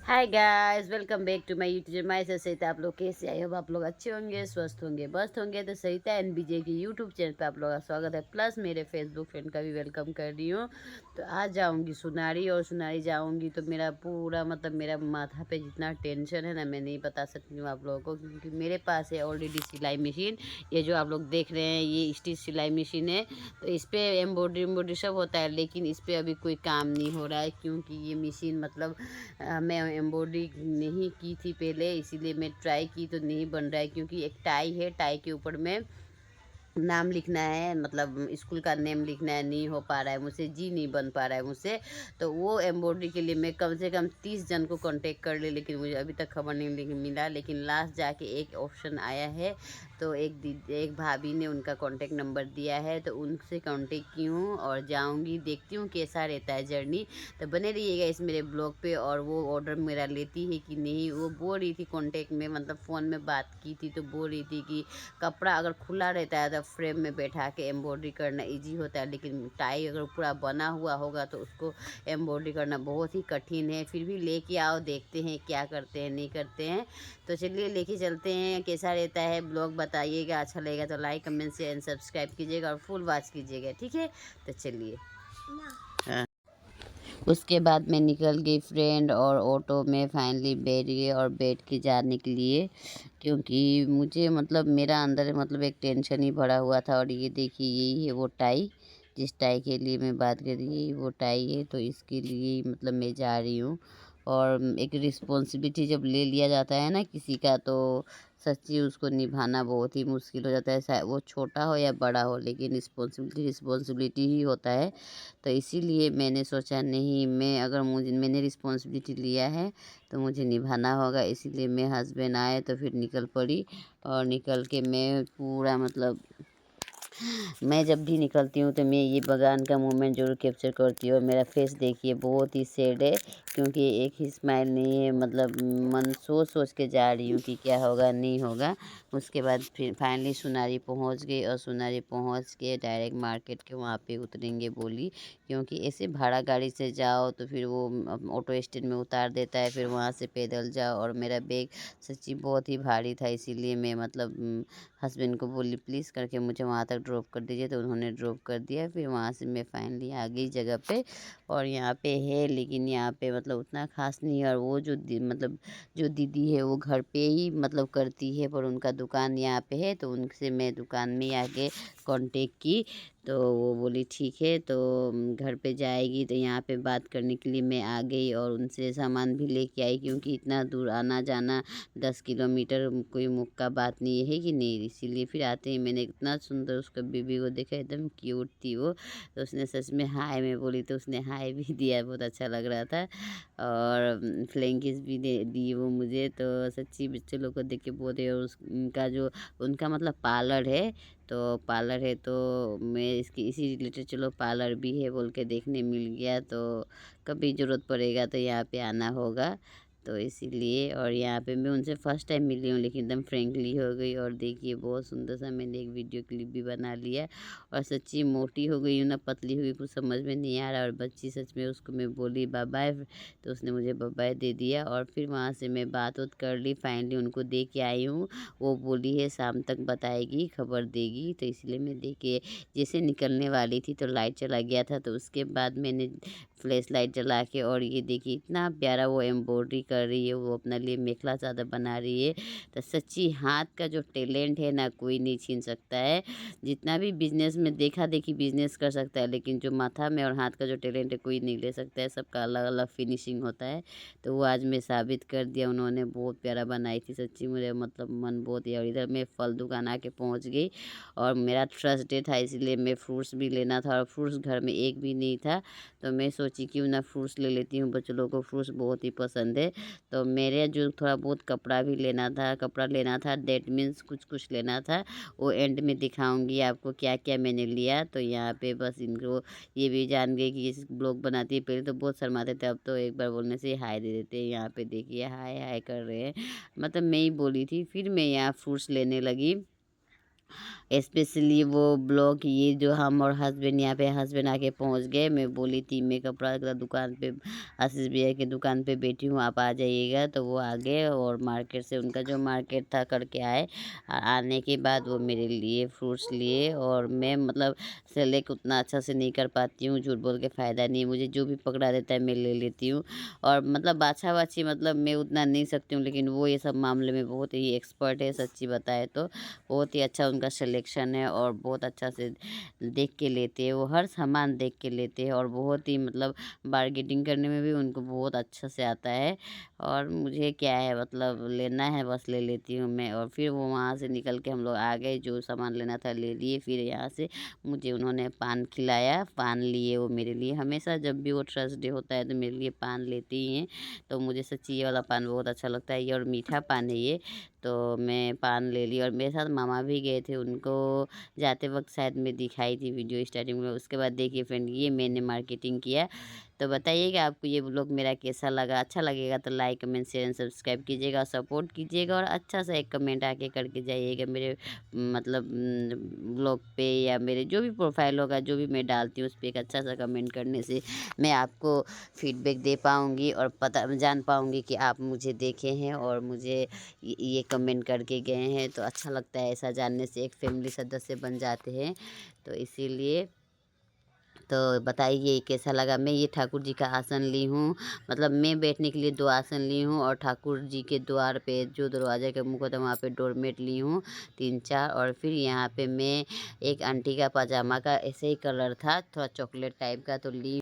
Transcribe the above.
Hi guys, welcome back to my YouTube my से सहिता। आप लोग कैसे आए हो? आप लोग अच्छे होंगे, स्वस्थ होंगे, मस्त होंगे। तो सहिता एंड विजय की यूट्यूब चैनल पे आप लोगों का स्वागत है, प्लस मेरे फेसबुक फ्रेंड का भी वेलकम कर रही हूँ। तो आज जाऊँगी सुनारी, और सुनारी जाऊँगी तो मेरा पूरा मतलब मेरा माथा पे जितना टेंशन है ना, मैं नहीं बता सकती हूँ आप लोगों को, क्योंकि मेरे पास है ऑलरेडी सिलाई मशीन। ये जो आप लोग देख रहे हैं ये स्टिच सिलाई मशीन है। तो इस पर एम्ब्रॉयडरी सब होता है, लेकिन इस पर अभी कोई काम नहीं हो रहा है, क्योंकि ये मशीन मतलब मैं एम्ब्रॉयडरी नहीं की थी पहले, इसीलिए मैं ट्राई की तो नहीं बन रहा है। क्योंकि एक टाई है, टाई के ऊपर में नाम लिखना है, मतलब स्कूल का नेम लिखना है, नहीं हो पा रहा है मुझसे, जी नहीं बन पा रहा है मुझसे। तो वो एम्ब्रॉयडरी के लिए मैं कम से कम 30 जन को कांटेक्ट कर ली, लेकिन मुझे अभी तक खबर नहीं मिला। लेकिन लास्ट जाके एक ऑप्शन आया है, तो एक भाभी ने उनका कांटेक्ट नंबर दिया है, तो उनसे कांटेक्ट की हूँ और जाऊँगी, देखती हूँ कैसा रहता है जर्नी। तो बने रहिएगा इस मेरे ब्लॉग पे। और वो ऑर्डर मेरा लेती है कि नहीं, वो बोल रही थी कांटेक्ट में, मतलब फ़ोन में बात की थी, तो बोल रही थी कि कपड़ा अगर खुला रहता है तो फ्रेम में बैठा के एम्ब्रॉयडरी करना इजी होता है, लेकिन टाई अगर पूरा बना हुआ होगा तो उसको एम्ब्रॉयडरी करना बहुत ही कठिन है। फिर भी लेके आओ, देखते हैं क्या करते हैं नहीं करते हैं। तो चलिए लेके चलते हैं, कैसा रहता है ब्लॉग बताइएगा। अच्छा लगेगा तो लाइक कमेंट से एंड सब्सक्राइब कीजिएगा और फुल वॉच कीजिएगा, ठीक है? तो चलिए। हाँ। उसके बाद मैं निकल गई फ्रेंड, और ऑटो में फाइनली बैठ गए और बैठ के जाने के लिए, क्योंकि मुझे मतलब मेरा अंदर मतलब एक टेंशन ही भरा हुआ था। और ये देखिए यही है वो टाई, जिस टाई के लिए मैं बात कर रही, वो टाई है। तो इसके लिए मतलब मैं जा रही हूँ। और एक रिस्पॉन्सिबिलिटी जब ले लिया जाता है ना किसी का, तो सच्ची उसको निभाना बहुत ही मुश्किल हो जाता है, चाहे वो छोटा हो या बड़ा हो, लेकिन रिस्पॉन्सिबिलिटी रिस्पॉन्सिबिलिटी ही होता है। तो इसीलिए मैंने सोचा नहीं, मैं अगर मुझे मैंने रिस्पॉन्सिबिलिटी लिया है तो मुझे निभाना होगा। इसीलिए मैं हस्बैंड आए तो फिर निकल पड़ी। और निकल के मैं पूरा मतलब मैं जब भी निकलती हूँ तो मैं ये बगान का मोमेंट ज़रूर कैप्चर करती हूँ। और मेरा फेस देखिए बहुत ही सैड है, क्योंकि एक ही स्माइल नहीं है, मतलब मन सोच सोच के जा रही हूँ कि क्या होगा नहीं होगा। उसके बाद फिर फाइनली सुनारी पहुँच गई, और सुनारी पहुँच के डायरेक्ट मार्केट के वहाँ पे उतरेंगे बोली। क्योंकि ऐसे भाड़ा गाड़ी से जाओ तो फिर वो ऑटो स्टैंड में उतार देता है, फिर वहाँ से पैदल जाओ। और मेरा बैग सच्ची बहुत ही भारी था, इसीलिए मैं मतलब हस्बैंड को बोली प्लीज़ करके मुझे वहाँ तक ड्रॉप कर दीजिए, तो उन्होंने ड्रॉप कर दिया। फिर वहाँ से मैं फाइनली आ गई जगह पे। और यहाँ पे है, लेकिन यहाँ पे मतलब उतना ख़ास नहीं है। और वो जो मतलब जो दीदी है वो घर पे ही मतलब करती है, पर उनका दुकान यहाँ पे है, तो उनसे मैं दुकान में आके कांटेक्ट की। तो वो बोली ठीक है, तो घर पे जाएगी, तो यहाँ पे बात करने के लिए मैं आ गई और उनसे सामान भी लेके आई, क्योंकि इतना दूर आना जाना 10 किलोमीटर कोई मुँह का बात नहीं है कि नहीं। इसीलिए फिर आते ही मैंने इतना सुंदर उसका बेबी को देखा, एकदम क्यूट थी वो। तो उसने सच में हाय मैं बोली तो उसने हाय भी दिया, बहुत अच्छा लग रहा था। और फ्लाइंग किस भी दे दी वो मुझे। तो सच्ची बच्चे लोग को देख के बहुत है। और उनका जो उनका मतलब पार्लर है, तो पार्लर है, तो मैं इसकी इसी रिलेटेड चलो पार्लर भी है बोल के देखने मिल गया। तो कभी ज़रूरत पड़ेगा तो यहाँ पे आना होगा, तो इसीलिए। और यहाँ पे मैं उनसे फ़र्स्ट टाइम मिली हूँ, लेकिन एकदम फ्रेंकली हो गई। और देखिए बहुत सुंदर सा मैंने एक वीडियो क्लिप भी बना लिया। और सच्ची मोटी हो गई हूँ ना, पतली हो गई, कुछ समझ में नहीं आ रहा। और बच्ची सच में, उसको मैं बोली बाय बाय, तो उसने मुझे बाय बाय दे दिया। और फिर वहाँ से मैं बात उत कर ली, फाइनली उनको दे के आई हूँ। वो बोली है शाम तक बताएगी, खबर देगी, तो इसलिए मैं दे के जैसे निकलने वाली थी तो लाइट चला गया था। तो उसके बाद मैंने फ्लैश लाइट जला के, और ये देखिए इतना प्यारा वो एम्ब्रॉयडरी कर रही है, वो अपने लिए मेखला चादर बना रही है। तो सच्ची हाथ का जो टैलेंट है ना, कोई नहीं छीन सकता है। जितना भी बिजनेस में देखा देखी बिजनेस कर सकता है, लेकिन जो माथा में और हाथ का जो टैलेंट है कोई नहीं ले सकता है। सबका अलग अलग फिनिशिंग होता है। तो वो आज मैं साबित कर दिया, उन्होंने बहुत प्यारा बनाई थी। सच्ची मुझे मतलब मन बहुत ही। और इधर मैं फल दुकान आके पहुंच गई, और मेरा थर्सडे था, इसलिए मैं फ्रूट्स भी लेना था, और फ्रूट्स घर में एक भी नहीं था। तो मैं सोची क्यों ना फ्रूट्स ले लेती हूँ, बच्चों लोगों को फ्रूट्स बहुत ही पसंद है। तो मेरे जो थोड़ा बहुत कपड़ा भी लेना था, कपड़ा लेना था, दैट मीन्स कुछ कुछ लेना था। वो एंड में दिखाऊंगी आपको क्या क्या मैंने लिया। तो यहाँ पे बस इनको ये भी जान गए कि ये ब्लॉग बनाती है। पहले तो बहुत शर्माते थे, अब तो एक बार बोलने से हाय दे देते हैं। यहाँ पे देखिए हाय हाय कर रहे हैं, मतलब मैं ही बोली थी। फिर मैं यहाँ फ्रूट्स लेने लगी। स्पेशली वो ब्लॉग ये जो हम और हस्बैंड यहाँ पे हस्बैंड आके पहुँच गए। मैं बोली थी मैं कपड़ा का दुकान पे आशीष भैया की दुकान पे बैठी हूँ, आप आ जाइएगा, तो वो आ गए और मार्केट से उनका जो मार्केट था करके आए। आने के बाद वो मेरे लिए फ्रूट्स लिए और मैं मतलब सेलेक्ट उतना अच्छा से नहीं कर पाती हूँ, झूठ बोल के फ़ायदा नहीं है, मुझे जो भी पकड़ा देता है मैं ले लेती हूँ। और मतलब बाछा-बाछी मतलब मैं उतना नहीं सकती हूँ, लेकिन वो ये सब मामले में बहुत ही एक्सपर्ट है, सच्ची बताएँ तो। बहुत ही अच्छा उनका सिलेक्शन है और बहुत अच्छा से देख के लेते हैं, वो हर सामान देख के लेते हैं और बहुत ही मतलब बार्गेनिंग करने में भी उनको बहुत अच्छा से आता है। और मुझे क्या है मतलब लेना है बस ले लेती हूँ मैं। और फिर वो वहाँ से निकल के हम लोग आ गए, जो सामान लेना था ले लिए। फिर यहाँ से मुझे उन्होंने पान खिलाया, पान लिए वो मेरे लिए। हमेशा जब भी वो थर्सडे होता है तो मेरे लिए पान लेते ही हैं, तो मुझे सच्ची ये वाला पान बहुत अच्छा लगता है, ये और मीठा पान है ये। तो मैं पान ले ली और मेरे साथ मामा भी गए थे, उनको जाते वक्त शायद मैं दिखाई थी वीडियो स्टार्टिंग में। उसके बाद देखिए फ्रेंड, ये मैंने मार्केटिंग किया। तो बताइएगा आपको ये व्लॉग मेरा कैसा लगा। अच्छा लगेगा तो like comment share and subscribe कीजिएगा, सपोर्ट कीजिएगा और अच्छा सा एक कमेंट आके करके जाइएगा मेरे मतलब ब्लॉग पे, या मेरे जो भी प्रोफाइल होगा जो भी मैं डालती हूँ उस पर एक अच्छा सा कमेंट करने से मैं आपको फीडबैक दे पाऊँगी और पता जान पाऊँगी कि आप मुझे देखे हैं और मुझे ये कमेंट करके गए हैं। तो अच्छा लगता है, ऐसा जानने से एक फैमिली सदस्य बन जाते हैं। तो इसीलिए तो बताइए कैसा लगा। मैं ये ठाकुर जी का आसन ली हूँ, मतलब मैं बैठने के लिए 2 आसन ली हूँ और ठाकुर जी के द्वार पे जो दरवाजे का मुँह होता है वहाँ पे डोरमेट ली हूँ 3-4। और फिर यहाँ पे मैं एक आंटी का पजामा का ऐसे ही कलर था, थोड़ा चॉकलेट टाइप का, तो ली